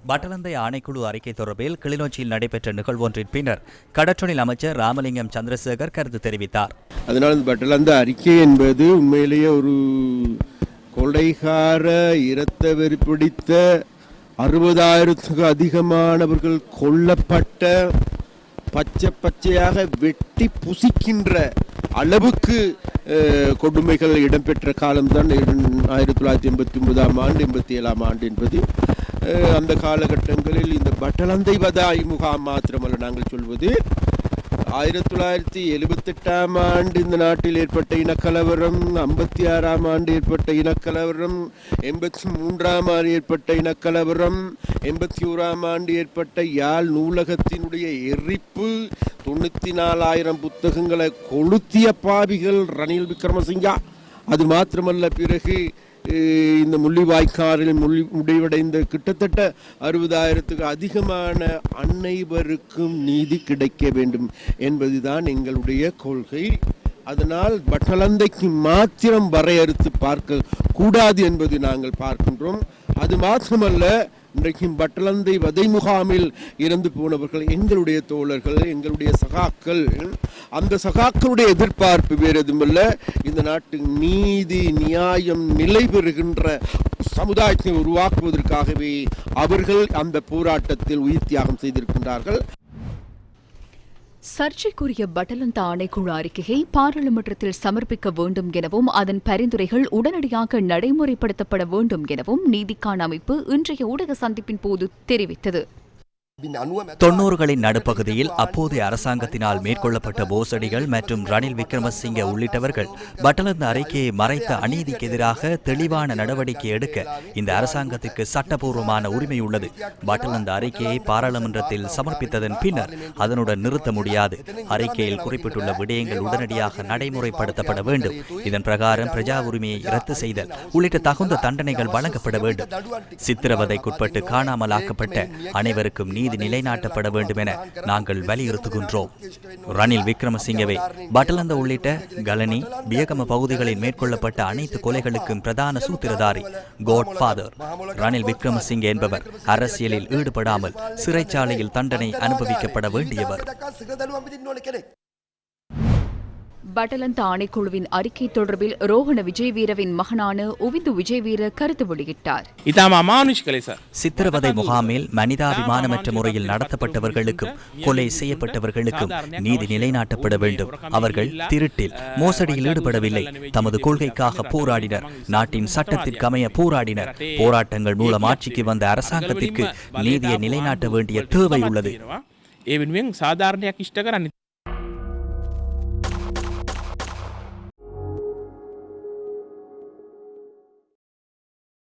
பட்டலந்தை ஆணைக்குழு அறிக்கை தொடர்பில் கிளிநொச்சியில் நடைபெற்ற நிகழ்வொன்றின் பின்னர் கடற்றொழில் அமைச்சர் ராமலிங்கம் சந்திரசேகர் கருத்து தெரிவித்தார். அதனால் பட்டலந்த அறிக்கை என்பது உண்மையிலேயே ஒரு கொலைகார இரத்தவெறி பிடித்த 60,000க்கு அதிகமானவர்கள் கொல்லப்பட்ட பச்சையாக வெட்டி புசிக்கின்ற அளவுக்கு கொடுமைகள் இடம்பெற்ற காலம்தான் 1989ஆம் ஆண்டு 87ஆம் ஆண்டு என்பது. அந்த காலகட்டங்களில் இந்த பட்டலந்தை வதாய் முகாம் மாத்திரமல்ல, நாங்கள் சொல்வது 1978ஆம் ஆண்டு இந்த நாட்டில் ஏற்பட்ட இனக்கலவரம், 56ஆம் ஆண்டு ஏற்பட்ட இனக்கலவரம், 83ஆம் ஆண்டு ஏற்பட்ட இனக்கலவரம், 81ஆம் ஆண்டு ஏற்பட்ட யாழ் நூலகத்தினுடைய எரிப்பு, 94,000 புத்தகங்களை கொளுத்திய பாவிகள் ரணில் விக்ரமசிங்கா. அது மாத்திரமல்ல, பிறகு இந்த முள்ளிவாய்க்காலில் முடிவடைந்த கிட்டத்தட்ட 60,000க்கு அதிகமான அனைவருக்கும் நீதி கிடைக்க வேண்டும் என்பதுதான் எங்களுடைய கொள்கை. அதனால் பட்டலந்தைக்கு மாத்திரம் வரையறுத்து பார்க்க கூடாது என்பது நாங்கள் பார்க்கின்றோம். அது மாத்திரமல்ல, இன்றைக்கு பட்டலந்தை வதை முகாமில் இறந்து போனவர்கள் எங்களுடைய தோழர்கள், எங்களுடைய சகாக்கள். அந்த சகாக்களுடைய எதிர்பார்ப்பு வேறு எதுவுமல்ல, இந்த நாட்டின் நீதி நியாயம் நிலை பெறுகின்ற சமுதாயத்தை உருவாக்குவதற்காகவே அவர்கள் அந்த போராட்டத்தில் உயிர் தியாகம் செய்திருக்கின்றார்கள். சர்ச்சைக்குரிய பட்டலந்த ஆணைக்குழு அறிக்கையை பாராளுமன்றத்தில் சமர்ப்பிக்க வேண்டும் எனவும் அதன் பரிந்துரைகள் உடனடியாக நடைமுறைப்படுத்தப்பட வேண்டும் எனவும் நீதிக்கான அமைப்பு இன்றைய ஊடக சந்திப்பின் போது தெரிவித்தது. 90களின் நடுப்பகுதியில் அப்போதைய அரசாங்கத்தினால் மேற்கொள்ளப்பட்ட மோசடிகள் மற்றும் ரணில் விக்ரமசிங்க உள்ளிட்டவர்கள் பட்டலந்த அறிக்கையை மறைத்த அநீதிக்கு எதிராக தெளிவான நடவடிக்கை எடுக்க இந்த அரசாங்கத்திற்கு சட்டபூர்வமான உரிமை உள்ளது. பட்டலந்த அறிக்கையை பாராளுமன்றத்தில் சமர்ப்பித்ததன் பின்னர் அதனுடன் நிறுத்த முடியாது. அறிக்கையில் குறிப்பிட்டுள்ள விடயங்கள் உடனடியாக நடைமுறைப்படுத்தப்பட வேண்டும். இதன் பிரகாரம் பிரஜா உரிமையை ரத்து செய்தல் உள்ளிட்ட தகுந்த தண்டனைகள் வழங்கப்பட வேண்டும். சித்திரவதைக்குட்பட்டு காணாமலாக்கப்பட்ட அனைவருக்கும் நீதி நிலைநாட்டப்பட வேண்டும் என நாங்கள் வலியுறுத்துகின்றோம். ரணில் விக்ரமசிங்கவே பட்டலந்த உள்ளிட்ட கலனி பியகம பகுதிகளில் மேற்கொள்ளப்பட்ட அனைத்து கொலைகளுக்கும் பிரதான சூத்திரதாரி, கோட்ஃபாதர் ரணில் விக்ரமசிங்க என்பவர் அரசியலில் ஈடுபடாமல் சிறைச்சாலையில் தண்டனை அனுபவிக்கப்பட வேண்டியவர். பட்டலந்த ஆணைக்குழுவின் அறிக்கை தொடர்பில் ரோஹண விஜயவீரவின் மகனான உவிந்து விஜயவீர கருத்து வெளியிட்டார். சித்திரவதை முகாமில் மனிதாபிமானமற்ற முறையில் நடத்தப்பட்டவர்களுக்கும் கொலை செய்யப்பட்டவர்களுக்கும் நீதி நிலைநாட்டப்பட வேண்டும். அவர்கள் திருட்டில் மோசடியில் ஈடுபடவில்லை, தமது கொள்கைக்காக போராடினர், நாட்டின் சட்டத்திற்கு அமைய போராடினர். போராட்டங்கள் மூலம் ஆட்சிக்கு வந்த அரசாங்கத்திற்கு நீதியை நிலைநாட்ட வேண்டிய தேவை உள்ளது.